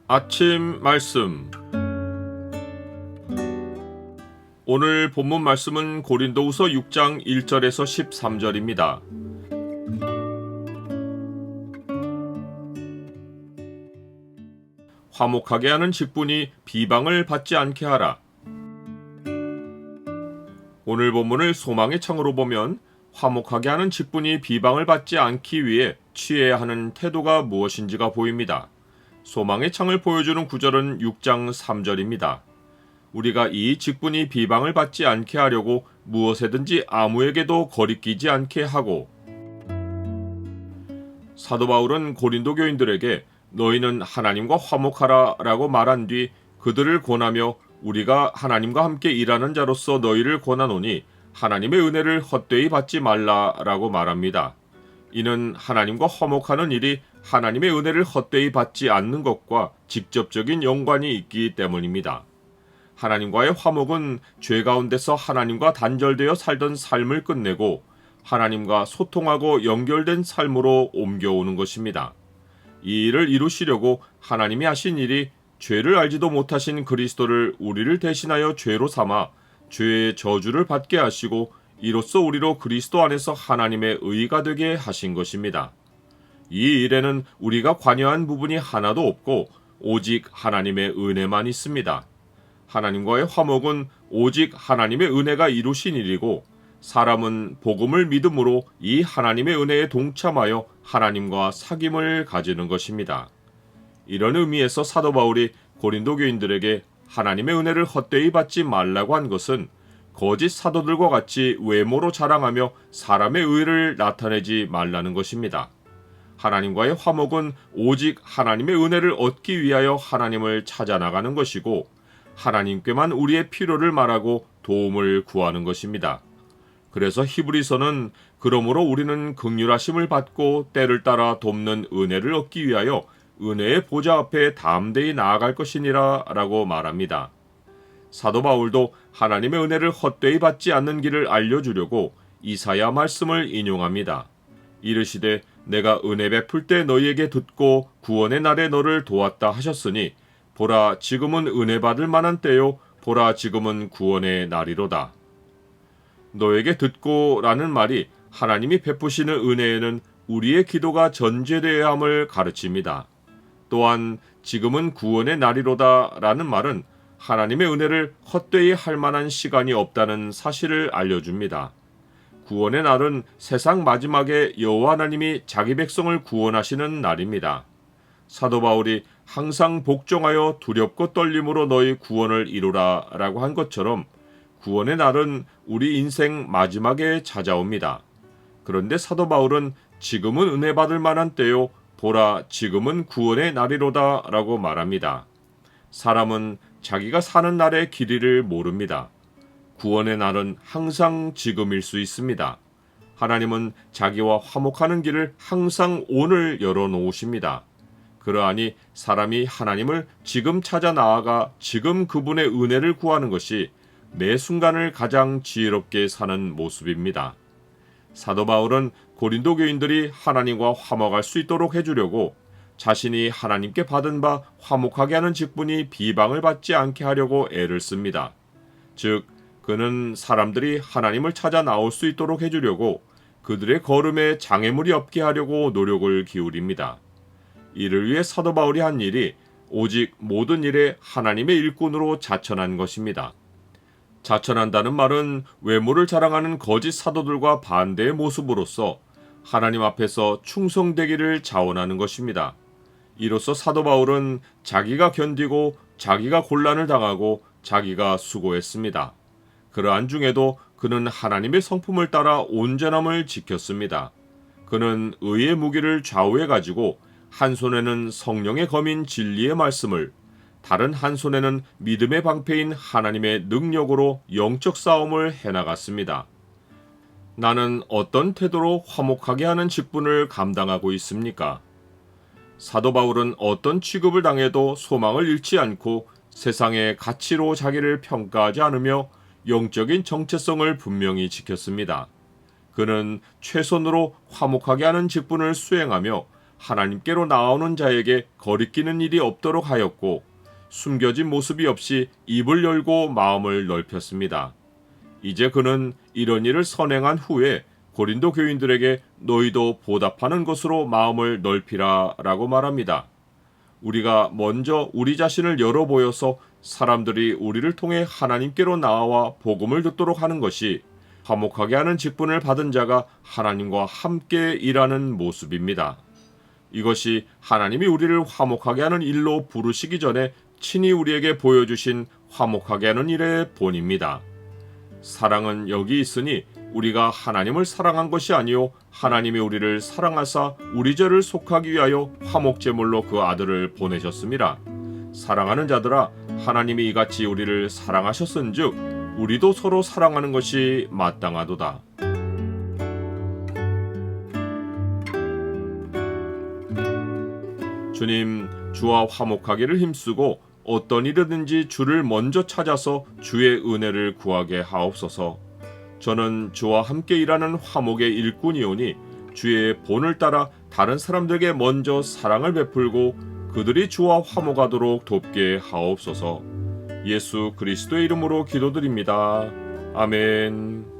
아침 말씀. 오늘 본문 말씀은 고린도후서 6장 1절에서 13절입니다. 화목하게 하는 직분이 비방을 받지 않게 하라. 오늘 본문을 소망의 창으로 보면 화목하게 하는 직분이 비방을 받지 않기 위해 취해야 하는 태도가 무엇인지가 보입니다. 소망의 창을 보여주는 구절은 6장 3절입니다. 우리가 이 직분이 비방을 받지 않게 하려고 무엇에든지 아무에게도 거리끼지 않게 하고. 사도 바울은 고린도 교인들에게 너희는 하나님과 화목하라 라고 말한 뒤 그들을 권하며 우리가 하나님과 함께 일하는 자로서 너희를 권하노니 하나님의 은혜를 헛되이 받지 말라 라고 말합니다. 이는 하나님과 화목하는 일이 하나님의 은혜를 헛되이 받지 않는 것과 직접적인 연관이 있기 때문입니다. 하나님과의 화목은 죄 가운데서 하나님과 단절되어 살던 삶을 끝내고 하나님과 소통하고 연결된 삶으로 옮겨오는 것입니다. 이 일을 이루시려고 하나님이 하신 일이 죄를 알지도 못하신 그리스도를 우리를 대신하여 죄로 삼아 죄의 저주를 받게 하시고 이로써 우리로 그리스도 안에서 하나님의 의가 되게 하신 것입니다. 이 일에는 우리가 관여한 부분이 하나도 없고 오직 하나님의 은혜만 있습니다. 하나님과의 화목은 오직 하나님의 은혜가 이루신 일이고 사람은 복음을 믿음으로 이 하나님의 은혜에 동참하여 하나님과 사귐을 가지는 것입니다. 이런 의미에서 사도 바울이 고린도 교인들에게 하나님의 은혜를 헛되이 받지 말라고 한 것은 거짓 사도들과 같이 외모로 자랑하며 사람의 의를 나타내지 말라는 것입니다. 하나님과의 화목은 오직 하나님의 은혜를 얻기 위하여 하나님을 찾아 나가는 것이고 하나님께만 우리의 필요를 말하고 도움을 구하는 것입니다. 그래서 히브리서는 그러므로 우리는 긍휼하심을 받고 때를 따라 돕는 은혜를 얻기 위하여 은혜의 보좌 앞에 담대히 나아갈 것이니라 라고 말합니다. 사도 바울도 하나님의 은혜를 헛되이 받지 않는 길을 알려주려고 이사야 말씀을 인용합니다. 이르시되 내가 은혜 베풀 때 너희에게 듣고 구원의 날에 너를 도왔다 하셨으니 보라 지금은 은혜 받을 만한 때요 보라 지금은 구원의 날이로다. 너에게 듣고 라는 말이 하나님이 베푸시는 은혜에는 우리의 기도가 전제되어야 함을 가르칩니다. 또한 지금은 구원의 날이로다 라는 말은 하나님의 은혜를 헛되이 할 만한 시간이 없다는 사실을 알려줍니다. 구원의 날은 세상 마지막에 여호와 하나님이 자기 백성을 구원하시는 날입니다. 사도 바울이 항상 복종하여 두렵고 떨림으로 너희 구원을 이루라 라고 한 것처럼 구원의 날은 우리 인생 마지막에 찾아옵니다. 그런데 사도 바울은 지금은 은혜 받을 만한 때요 보라 지금은 구원의 날이로다 라고 말합니다. 사람은 자기가 사는 날의 길이를 모릅니다. 구원의 날은 항상 지금일 수 있습니다. 하나님은 자기와 화목하는 길을 항상 오늘 열어놓으십니다. 그러하니 사람이 하나님을 지금 찾아 나아가 지금 그분의 은혜를 구하는 것이 매 순간을 가장 지혜롭게 사는 모습입니다. 사도 바울은 고린도 교인들이 하나님과 화목할 수 있도록 해주려고 자신이 하나님께 받은 바 화목하게 하는 직분이 비방을 받지 않게 하려고 애를 씁니다. 즉 그는 사람들이 하나님을 찾아 나올 수 있도록 해주려고 그들의 걸음에 장애물이 없게 하려고 노력을 기울입니다. 이를 위해 사도 바울이 한 일이 오직 모든 일에 하나님의 일꾼으로 자천한 것입니다. 자천한다는 말은 외모를 자랑하는 거짓 사도들과 반대의 모습으로서 하나님 앞에서 충성되기를 자원하는 것입니다. 이로써 사도 바울은 자기가 견디고 자기가 곤란을 당하고 자기가 수고했습니다. 그러한 중에도 그는 하나님의 성품을 따라 온전함을 지켰습니다. 그는 의의 무기를 좌우해 가지고 한 손에는 성령의 검인 진리의 말씀을 다른 한 손에는 믿음의 방패인 하나님의 능력으로 영적 싸움을 해나갔습니다. 나는 어떤 태도로 화목하게 하는 직분을 감당하고 있습니까? 사도 바울은 어떤 취급을 당해도 소망을 잃지 않고 세상의 가치로 자기를 평가하지 않으며 영적인 정체성을 분명히 지켰습니다. 그는 최선으로 화목하게 하는 직분을 수행하며 하나님께로 나오는 자에게 거리끼는 일이 없도록 하였고 숨겨진 모습이 없이 입을 열고 마음을 넓혔습니다. 이제 그는 이런 일을 선행한 후에 고린도 교인들에게 너희도 보답하는 것으로 마음을 넓히라 라고 말합니다. 우리가 먼저 우리 자신을 열어 보여서 사람들이 우리를 통해 하나님께로 나와 복음을 듣도록 하는 것이 화목하게 하는 직분을 받은 자가 하나님과 함께 일하는 모습입니다. 이것이 하나님이 우리를 화목하게 하는 일로 부르시기 전에 친히 우리에게 보여주신 화목하게 하는 일의 본입니다. 사랑은 여기 있으니 우리가 하나님을 사랑한 것이 아니요 하나님이 우리를 사랑하사 우리 죄를 속하기 위하여 화목제물로 그 아들을 보내셨습니다. 사랑하는 자들아, 하나님이 이같이 우리를 사랑하셨은즉 우리도 서로 사랑하는 것이 마땅하도다. 주님, 주와 화목하기를 힘쓰고 어떤 일이든지 주를 먼저 찾아서 주의 은혜를 구하게 하옵소서. 저는 주와 함께 일하는 화목의 일꾼이오니 주의 본을 따라 다른 사람들에게 먼저 사랑을 베풀고 그들이 주와 화목하도록 돕게 하옵소서. 예수 그리스도의 이름으로 기도드립니다. 아멘.